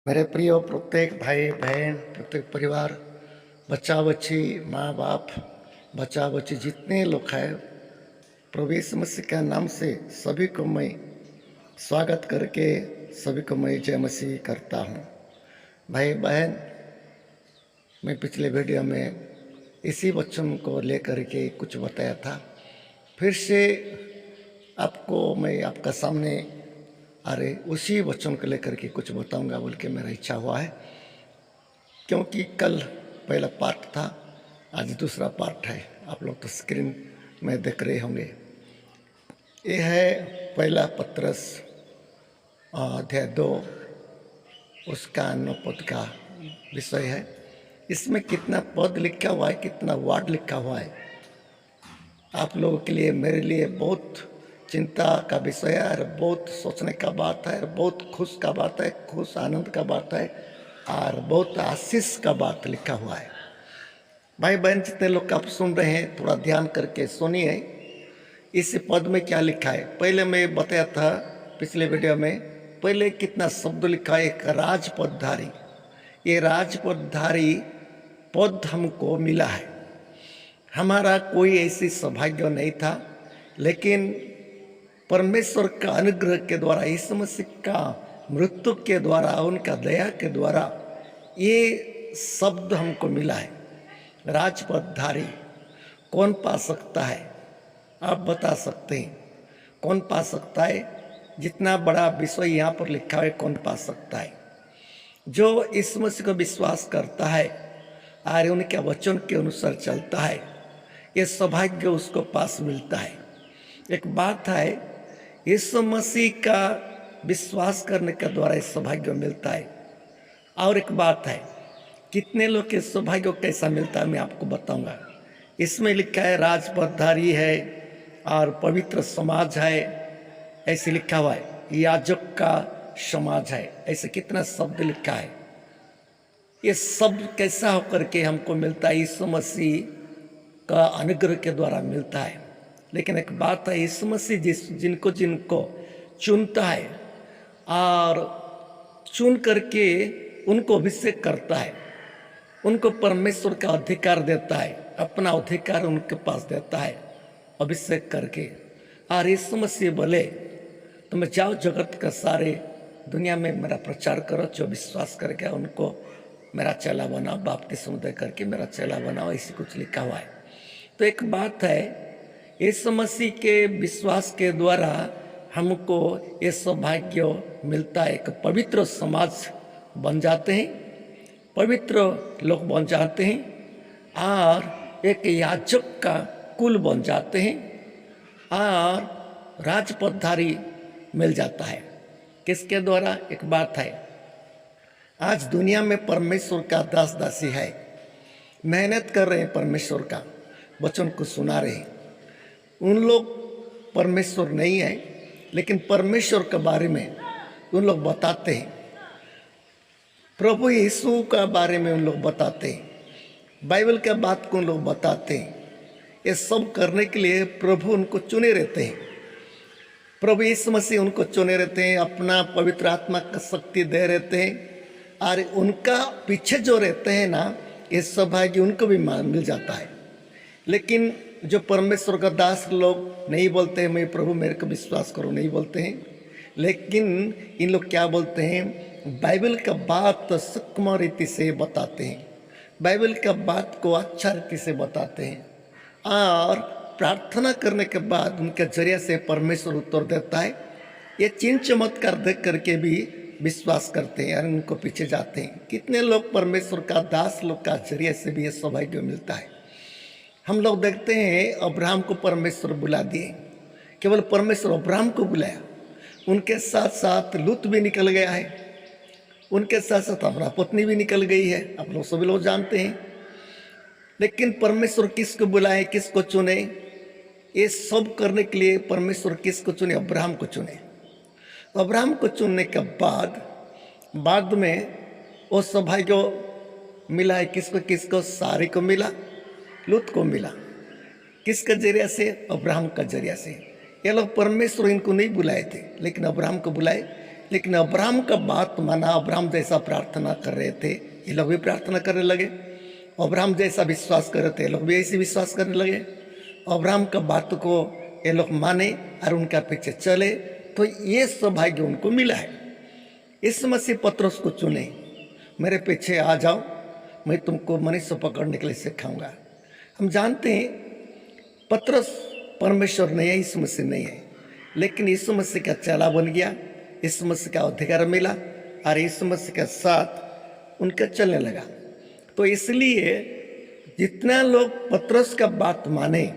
मेरे प्रिय प्रत्येक भाई बहन, प्रत्येक परिवार, बच्चा बच्ची, माँ बाप, बच्चा बच्ची जितने लोग हैं, प्रभु यीशु मसीह के नाम से सभी को मैं स्वागत करके सभी को मैं जय मसीह करता हूँ। भाई बहन, मैं पिछले वीडियो में इसी वचन को लेकर के कुछ बताया था। फिर से आपको मैं आपका सामने अरे उसी वचन को लेकर के कुछ बताऊंगा बोल के मेरा इच्छा हुआ है, क्योंकि कल पहला पार्ट था, आज दूसरा पार्ट है। आप लोग तो स्क्रीन में देख रहे होंगे। ये है पहला पत्रस अध्याय 2, उसका 9 पद का विषय है। इसमें कितना पद लिखा हुआ है, कितना वर्ड लिखा हुआ है, आप लोगों के लिए, मेरे लिए बहुत चिंता का विषय है और बहुत सोचने का बात है और बहुत खुश का बात है, खुश आनंद का बात है और बहुत आशीष का बात लिखा हुआ है। भाई बहन, जितने लोग आप सुन रहे हैं, थोड़ा ध्यान करके सुनिए इस पद में क्या लिखा है। पहले मैं बताया था पिछले वीडियो में, पहले कितना शब्द लिखा है, एक राजपदधारी। ये राजपदधारी पद हमको मिला है। हमारा कोई ऐसी सौभाग्य नहीं था, लेकिन परमेश्वर का अनुग्रह के द्वारा, यीशु मसीह का मृत्यु के द्वारा, उनका दया के द्वारा ये शब्द हमको मिला है, राजपदधारी। कौन पा सकता है? आप बता सकते हैं कौन पा सकता है? जितना बड़ा विषय यहाँ पर लिखा है, कौन पा सकता है? जो यीशु मसीह को विश्वास करता है और उनके वचन के अनुसार चलता है, ये सौभाग्य उसको पास मिलता है। एक बात है, यीशु मसीह का विश्वास करने के द्वारा ये सौभाग्य मिलता है। और एक बात है, कितने लोग के सौभाग्य कैसा मिलता है मैं आपको बताऊंगा। इसमें लिखा है राजपदधारी है और पवित्र समाज है, ऐसे लिखा हुआ है। याजक का समाज है, ऐसे कितना शब्द लिखा है। ये शब्द कैसा होकर के हमको मिलता है? यीशु मसीह का अनुग्रह के द्वारा मिलता है। लेकिन एक बात है, यीशु मसीह जिनको जिनको चुनता है और चुन करके उनको अभिषेक करता है, उनको परमेश्वर का अधिकार देता है, अपना अधिकार उनके पास देता है अभिषेक करके। और यीशु मसीह बोले, तुम जाओ जगत का सारे दुनिया में मेरा प्रचार करो, जो विश्वास करके उनको मेरा चेला बनाओ, बपतिस्मा दे करके मेरा चेला बनाओ, ऐसी कुछ लिखा हुआ है। तो एक बात है, यीशु मसीह के विश्वास के द्वारा हमको ये सौभाग्य मिलता है। एक पवित्र समाज बन जाते हैं, पवित्र लोग बन जाते हैं और एक याजक का कुल बन जाते हैं और राजपदधारी मिल जाता है। किसके द्वारा? एक बात है, आज दुनिया में परमेश्वर का दास दासी है, मेहनत कर रहे हैं, परमेश्वर का वचन को सुना रहे हैं। उन लोग परमेश्वर नहीं है, लेकिन परमेश्वर के बारे में उन लोग बताते हैं, प्रभु यीशु का बारे में उन लोग बताते हैं, बाइबल के बात को उन लोग बताते हैं। ये सब करने के लिए प्रभु उनको चुने रहते हैं, प्रभु यीशु मसीह उनको चुने रहते हैं, अपना पवित्र आत्मा का शक्ति दे रहते हैं और उनका पीछे जो रहते हैं ना, ये सौभाग्य उनको भी मिल जाता है। लेकिन जो परमेश्वर का दास लोग नहीं बोलते हैं, मैं प्रभु मेरे को विश्वास करो, नहीं बोलते हैं। लेकिन इन लोग क्या बोलते हैं? बाइबल का बात सूक्ष्म रीति से बताते हैं, बाइबल का बात को अच्छा रीति से बताते हैं और प्रार्थना करने के बाद उनके जरिए से परमेश्वर उत्तर देता है। ये चिन्ह चमत्कार देख करके भी विश्वास करते हैं और उनको पीछे जाते हैं। कितने लोग परमेश्वर का दास लोग का जरिए से भी ये सौभाग्य मिलता है। हम लोग देखते हैं, अब्राहम को परमेश्वर बुला दिए, केवल परमेश्वर अब्राहम को बुलाया, उनके साथ साथ लूत भी निकल गया है, उनके साथ साथ अपना पत्नी भी निकल गई है, आप लोग सभी लोग जानते हैं। लेकिन परमेश्वर किसको बुलाए, किसको चुने? ये सब करने के लिए परमेश्वर किसको चुने? अब्राहम को चुने। अब्राहम को चुनने के बाद में वो सौभाग्य मिला है किसको? किसको? सारे को मिला, लूत को मिला। किसके जरिया से? अब्राहम का जरिया से। ये लोग परमेश्वर इनको नहीं बुलाए थे, लेकिन अब्राहम को बुलाए, लेकिन अब्राहम का बात माना, अब्राहम जैसा प्रार्थना कर रहे थे ये लोग भी प्रार्थना करने लगे, अब्राहम जैसा विश्वास कर रहे थे ये लोग भी ऐसे विश्वास करने लगे, अब्राहम का बात को ये लोग माने और उनका पीछे चले, तो ये सौभाग्य उनको मिला है। इस मसीह पतरस को चुने, मेरे पीछे आ जाओ, मैं तुमको मनुष्य पकड़ने के लिए सिखाऊंगा। हम जानते हैं पतरस परमेश्वर नहीं है, यीशु मसीह नहीं है, लेकिन यीशु मसीह का चेला बन गया, यीशु मसीह का अधिकार मिला और यीशु मसीह के साथ उनका चलने लगा। तो इसलिए जितना लोग पतरस का बात माने,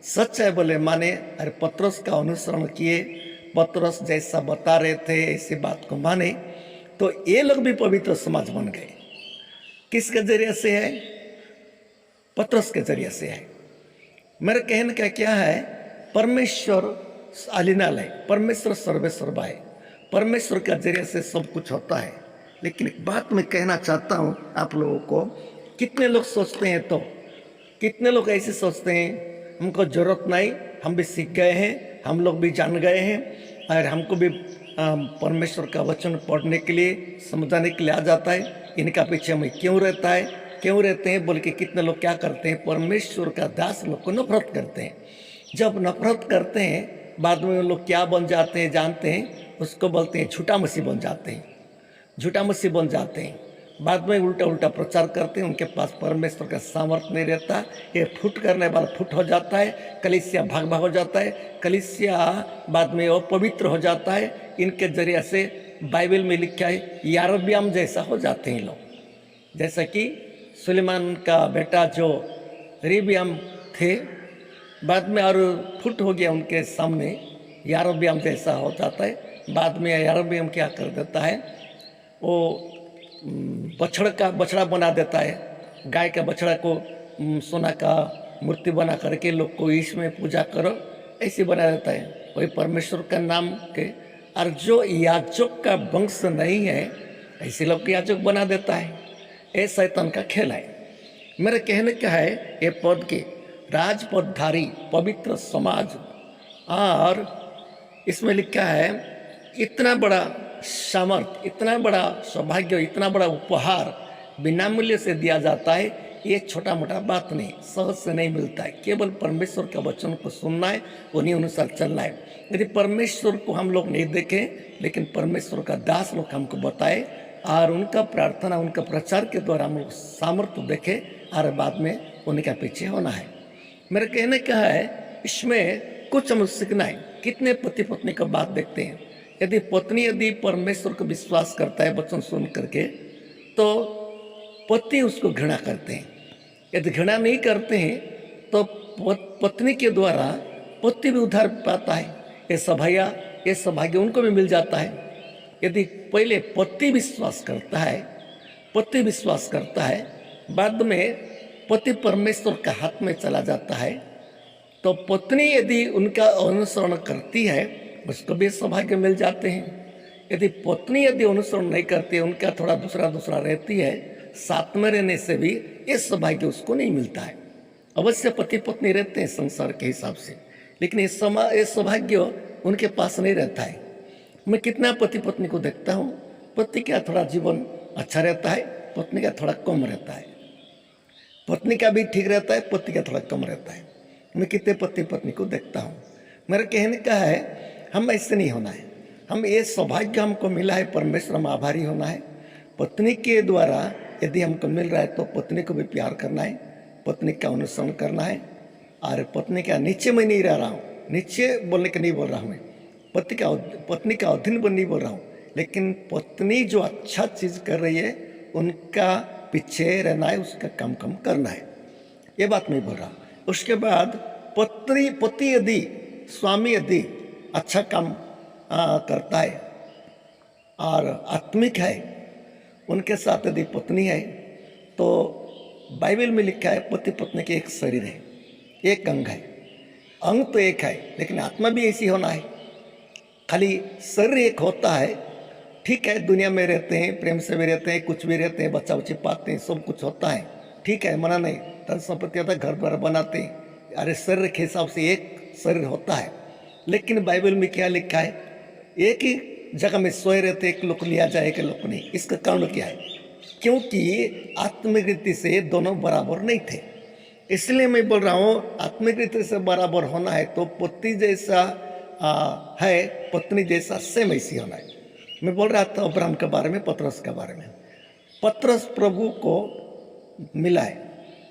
सच है बोले माने और पतरस का अनुसरण किए, पतरस जैसा बता रहे थे ऐसी बात को माने, तो ये लोग भी पवित्र समाज बन गए। किसके जरिए से है? पतरस के जरिए से है। मेरे कहने का क्या है, परमेश्वर आलिनाल है, परमेश्वर सर्वेसर्वा है, परमेश्वर के जरिए से सब कुछ होता है। लेकिन एक बात मैं कहना चाहता हूँ आप लोगों को, कितने लोग सोचते हैं, तो कितने लोग ऐसे सोचते हैं हमको जरूरत नहीं, हम भी सीख गए हैं, हम लोग भी जान गए हैं और हमको भी परमेश्वर का वचन पढ़ने के लिए समझाने के लिए आ जाता है, इनका पीछे हमें क्यों रहता है, क्यों रहते हैं बोल के कितने लोग क्या करते हैं, परमेश्वर का दास लोग को नफरत करते हैं। जब नफरत करते हैं बाद में वो लोग क्या बन जाते हैं जानते हैं, उसको बोलते हैं झूठा मसीह बन जाते हैं, झूठा मसीह बन जाते हैं। बाद में उल्टा उल्टा प्रचार करते हैं, उनके पास परमेश्वर का सामर्थ्य नहीं रहता, ये फुट करने वाला फुट हो जाता है, कलीसिया भाग भाग हो जाता है, कलीसिया बाद में अपवित्र हो जाता है। इनके जरिए से बाइबल में लिखा है यारब्याम जैसा हो जाते हैं लोग, जैसा कि सुलेमान का बेटा जो रेबियाम थे, बाद में और फुट हो गया उनके सामने, यारब्याम जैसा हो जाता है। बाद में यारब्याम क्या कर देता है, वो बछड़ा बना देता है, गाय का बछड़ा को सोना का मूर्ति बना करके लोग को इसमें पूजा करो ऐसे बना देता है, वही परमेश्वर का नाम के। और जो याजक का वंश नहीं है ऐसे लोग याजक बना देता है, ये शैतान का खेल है। मेरे कहने का है ये पद के राजपदधारी पवित्र समाज, और इसमें लिखा है इतना बड़ा सामर्थ, इतना बड़ा सौभाग्य, इतना बड़ा उपहार बिना मूल्य से दिया जाता है। ये छोटा मोटा बात नहीं, सहज से नहीं मिलता है। केवल परमेश्वर का वचन को सुनना है, उन्हीं अनुसार चलना है। यदि परमेश्वर को हम लोग नहीं देखें, लेकिन परमेश्वर का दास लोग हमको बताए और उनका प्रार्थना, उनका प्रचार के द्वारा हम लोग सामर्थ्य देखें और बाद में उनके पीछे होना है। मेरा कहने का है इसमें कुछ हम सीखना है। कितने पति पत्नी का बात देखते हैं, यदि पत्नी यदि परमेश्वर को विश्वास करता है वचन सुन करके, तो पति उसको घृणा करते हैं। यदि घृणा नहीं करते हैं तो पत्नी के द्वारा पति भी उद्धार पाता है, ये सौभाग्य उनको भी मिल जाता है। यदि पहले पति विश्वास करता है, बाद में पति परमेश्वर का हाथ में चला जाता है, तो पत्नी यदि उनका अनुसरण करती है उसको भी सौभाग्य मिल जाते हैं। यदि पत्नी यदि अनुसरण नहीं करती है, उनका थोड़ा दूसरा रहती है, साथ में रहने से भी ये सौभाग्य उसको नहीं मिलता है। अवश्य पति पत्नी रहते हैं संसार के हिसाब से, लेकिन ये सौभाग्य उनके पास नहीं रहता है। मैं कितना पति पत्नी को देखता हूँ, पति का थोड़ा जीवन अच्छा रहता है, पत्नी का थोड़ा कम रहता है, पत्नी का भी ठीक रहता है, पति का थोड़ा कम रहता है। मैं कितने पति पत्नी को देखता हूँ। मेरा कहने का है हम ऐसे नहीं होना है, हम ये सौभाग्य हमको मिला है, परमेश्वर हम आभारी होना है। पत्नी के द्वारा यदि हमको मिल रहा है तो पत्नी को भी प्यार करना है, पत्नी का अनुसरण करना है। और पत्नी का नीचे मैं नहीं रह रहा हूँ, नीचे बोलने का नहीं बोल रहा हूँ मैं, पत्नी का अधीन नहीं बोल रहा हूँ, लेकिन पत्नी जो अच्छा चीज़ कर रही है उनका पीछे रहना है, उसका काम करना है, ये बात मैं बोल रहा हूँ। उसके बाद पति यदि स्वामी यदि अच्छा काम करता है और आत्मिक है, उनके साथ यदि पत्नी है, तो बाइबल में लिखा है पति पत्नी के एक शरीर है, एक अंग है। अंग तो एक है लेकिन आत्मा भी ऐसी होना है। खाली शरीर एक होता है, ठीक है, दुनिया में रहते हैं, प्रेम से भी रहते हैं, कुछ भी रहते हैं, बच्चा बच्चे पाते हैं, सब कुछ होता है, ठीक है, मना नहीं, धन संपत्ति होता है, घर द्वार बनाते हैं, अरे शरीर के हिसाब से एक शरीर होता है। लेकिन बाइबल में क्या लिखा है, एक ही जगह में सोए रहते, एक लोग लिया जाए, एक लोग नहीं। इसका कारण क्या है? क्योंकि आत्मिक रीति से दोनों बराबर नहीं थे। इसलिए मैं बोल रहा हूँ, आत्मिक रीति से बराबर होना है तो पति जैसा है, पत्नी जैसा सेम ऐसी होना है। मैं बोल रहा था अब्राहम के बारे में, पतरस के बारे में। पतरस प्रभु को मिला है,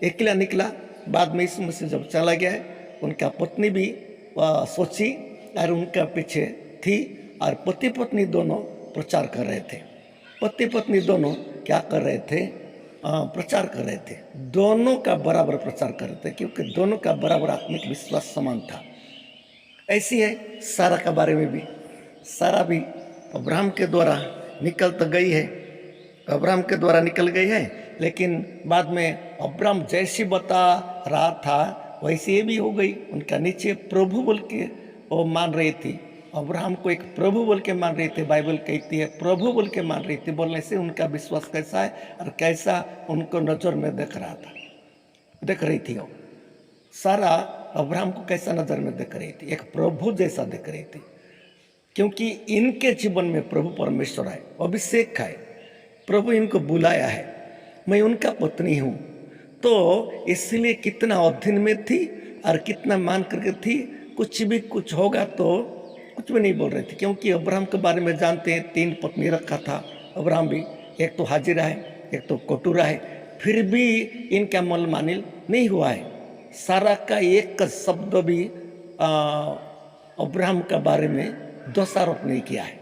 अकेला निकला, बाद में यीशु मसीह जब चला गया है, उनका पत्नी भी सोची और उनका पीछे थी, और पति पत्नी दोनों प्रचार कर रहे थे। पति पत्नी दोनों क्या कर रहे थे? प्रचार कर रहे थे। दोनों का बराबर प्रचार कर रहे थे, क्योंकि दोनों का बराबर आत्मिक विश्वास समान था। ऐसी है सारा के बारे में भी। सारा भी अब्राहम के द्वारा निकल तो गई है, अब्राहम के द्वारा निकल गई है, लेकिन बाद में अब्राहम जैसी बता रहा था वैसे ये भी हो गई। उनका नीचे प्रभु बोल के वो मान रही थी, अब्राहम को एक प्रभु बोल के मान रही थी। बाइबल कहती है प्रभु बोल के मान रही थी। बोलने से उनका विश्वास कैसा है और कैसा उनको नजर में देख रहा था, देख रही थी। वो सारा अब्राहम को कैसा नजर में देख रही थी? एक प्रभु जैसा देख रही थी, क्योंकि इनके जीवन में प्रभु परमेश्वर है, अभिषेक है, प्रभु इनको बुलाया है, मैं उनका पत्नी हूँ। तो इसलिए कितना अधीन में थी और कितना मान करके थी। कुछ भी कुछ होगा तो कुछ भी नहीं बोल रहे थे, क्योंकि अब्राहम के बारे में जानते हैं, 3 पत्नी रखा था अब्राहम भी। एक तो हाजिरा है, एक तो कोटुरा है, फिर भी इनका मन मानिल नहीं हुआ है। सारा का एक शब्द भी अब्राहम के बारे में दोषारोप नहीं किया है।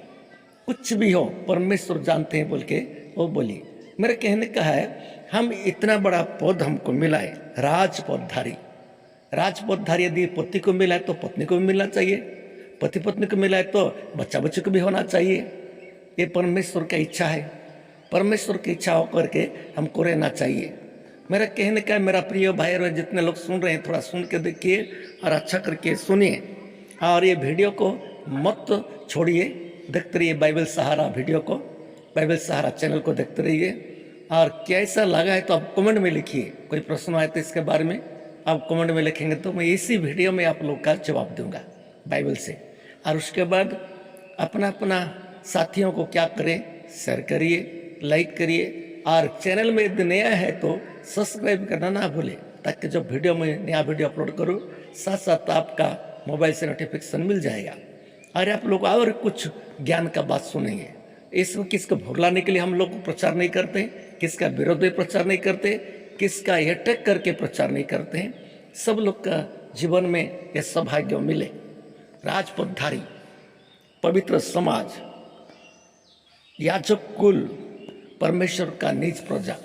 कुछ भी हो परमेश्वर जानते हैं बोल के वो बोली। मेरे कहने का है, हम इतना बड़ा पद हमको मिला है, राजपदधारी। राजपदधारी यदि पति को मिला है तो पत्नी को भी मिलना चाहिए, पति पत्नी को मिला है तो बच्चा बच्चे को भी होना चाहिए। ये परमेश्वर की इच्छा है, परमेश्वर की इच्छा होकर के हमको रहना चाहिए। मेरा कहने का, मेरा प्रिय भाई और जितने लोग सुन रहे हैं, थोड़ा सुन के देखिए और अच्छा करके सुनिए, और ये वीडियो को मत छोड़िए, देखते रहिए बाइबल सहारा वीडियो को, बाइबल सहारा चैनल को देखते रहिए। और कैसा लगा है तो आप कमेंट में लिखिए। कोई प्रश्न आए तो इसके बारे में आप कमेंट में लिखेंगे तो मैं इसी वीडियो में आप लोग का जवाब दूंगा बाइबल से। और उसके बाद अपना अपना साथियों को क्या करें, शेयर करिए, लाइक करिए, और चैनल में यदि नया है तो सब्सक्राइब करना ना भूलें, ताकि जब वीडियो में नया वीडियो अपलोड करूँ साथ साथ आपका मोबाइल से नोटिफिकेशन मिल जाएगा। और आप लोग और कुछ ज्ञान का बात सुनेंगे। इसको किसको भुगलाने के लिए हम लोग प्रचार नहीं करते, किसका विरोध में प्रचार नहीं करते, किसका अटैक करके प्रचार नहीं करते हैं। सब लोग का जीवन में यह सौभाग्य मिले। राजपदधारी, पवित्र समाज, याजक कुल, परमेश्वर का निज प्रजा,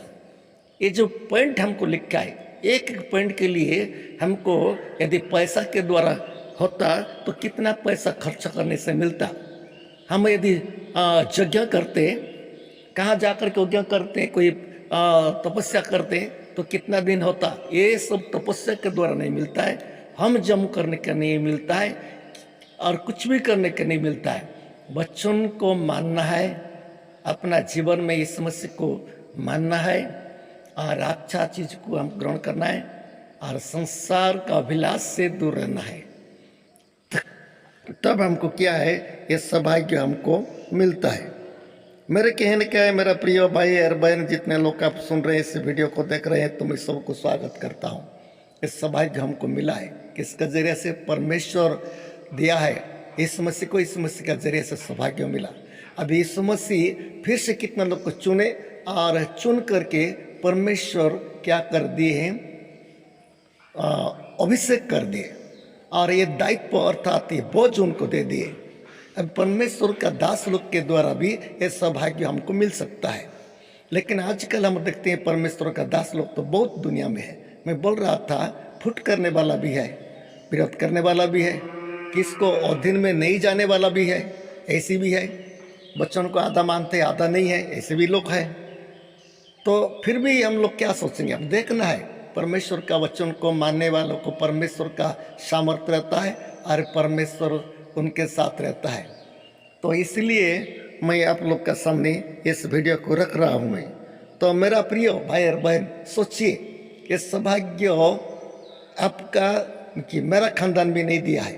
ये जो पॉइंट हमको लिखा है, एक एक पॉइंट के लिए हमको यदि पैसा के द्वारा होता तो कितना पैसा खर्च करने से मिलता। हम यदि यज्ञ करते, कहाँ जाकर के यज्ञ करते, कोई तपस्या करते तो कितना दिन होता। ये सब तपस्या के द्वारा नहीं मिलता है, हम जम करने का नहीं मिलता है, और कुछ भी करने का नहीं मिलता है। बच्चों को मानना है, अपना जीवन में इस समस्या को मानना है, और अच्छा चीज को हम ग्रहण करना है, और संसार का अभिलाष से दूर रहना है। तब हमको क्या है, ये सौभाग्य हमको मिलता है। मेरे कहने का है, मेरा प्रिय भाई और बहन, जितने लोग आप सुन रहे हैं, इस वीडियो को देख रहे हैं, तो मैं सबको स्वागत करता हूँ। इस सौभाग्य हमको मिला है, किसके जरिए से? परमेश्वर दिया है इस मसीह को, इस मसीह के जरिए से सौभाग्य मिला। अभी इस मसीह फिर से कितना लोग को चुने, और चुन करके परमेश्वर क्या कर दिए हैं, अभिषेक कर दिए, और ये दायित्व अर्थात ये बोझ उनको दे दिए। अब परमेश्वर का दास लोग के द्वारा भी ये सौभाग्य हमको मिल सकता है। लेकिन आजकल हम देखते हैं परमेश्वर का दास लोग तो बहुत दुनिया में है। मैं बोल रहा था, फुट करने वाला भी है, विरोध करने वाला भी है, किसको अधीन में नहीं जाने वाला भी है, ऐसी भी है। बच्चों को आधा मानते आधा नहीं है, ऐसे भी लोग हैं। तो फिर भी हम लोग क्या सोचेंगे? अब देखना है, परमेश्वर का वचन को मानने वालों को परमेश्वर का सामर्थ्य रहता है, और परमेश्वर उनके साथ रहता है। तो इसलिए मैं आप लोग का सामने इस वीडियो को रख रहा हूँ। मैं तो मेरा प्रिय भाई और बहन, सोचिए, ये सौभाग्य आपका कि मेरा खानदान भी नहीं दिया है,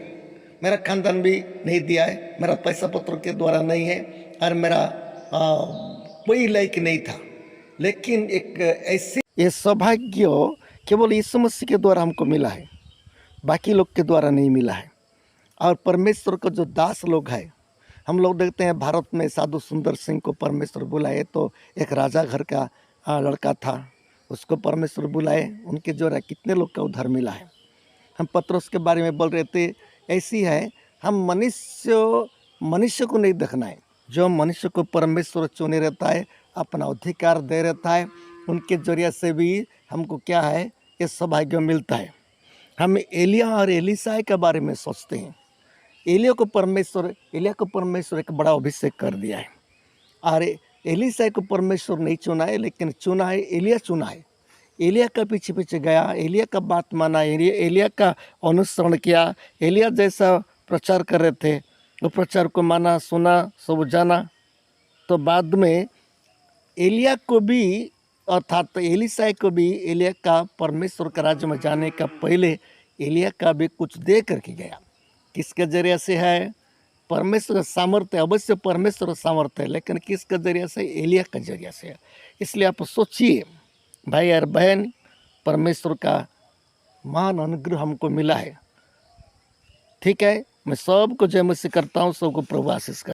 मेरा खानदान भी नहीं दिया है, मेरा पैसा पत्र के द्वारा नहीं है, और मेरा कोई लायक नहीं था। लेकिन एक ऐसे ये सौभाग्य केवल यीशु मसीह के द्वारा हमको मिला है, बाकी लोग के द्वारा नहीं मिला है। और परमेश्वर का जो दास लोग हैं, हम लोग देखते हैं भारत में साधु सुंदर सिंह को परमेश्वर बुलाए, तो एक राजा घर का लड़का था, उसको परमेश्वर बुलाए, उनके द्वारा कितने लोग का उद्धार मिला है। हम पत्रोस के बारे में बोल रहे थे, ऐसी है, हम मनुष्य को नहीं देखना है, जो मनुष्य को परमेश्वर चुने रहता है, अपना अधिकार दे रहता है, उनके जरिए से भी हमको क्या है, ये सौभाग्य मिलता है। हम एलिया और एलीशा के बारे में सोचते हैं। एलिया को परमेश्वर एक बड़ा अभिषेक कर दिया है, और एलीशा को परमेश्वर नहीं चुना है, लेकिन चुना है, एलिया चुना है। एलिया का पीछे पीछे गया, एलिया का बात माना, एलिया का अनुसरण किया, एलिया जैसा प्रचार कर रहे थे वो प्रचार को माना, सुना, सब जाना। तो बाद में एलिया को भी, अर्थात एलीशा को भी, एलिया का परमेश्वर के राज्य में जाने का पहले एलिया का भी कुछ दे करके गया। किसके जरिए से है? परमेश्वर सामर्थ्य, अवश्य परमेश्वर सामर्थ्य है, लेकिन किसके जरिए से? एलिया के जरिए से है। इसलिए आप सोचिए भाई और बहन, परमेश्वर का महान अनुग्रह हमको मिला है। ठीक है, मैं सबको जय मसीह करता हूँ, सबको प्रभु आशीष करता हूँ।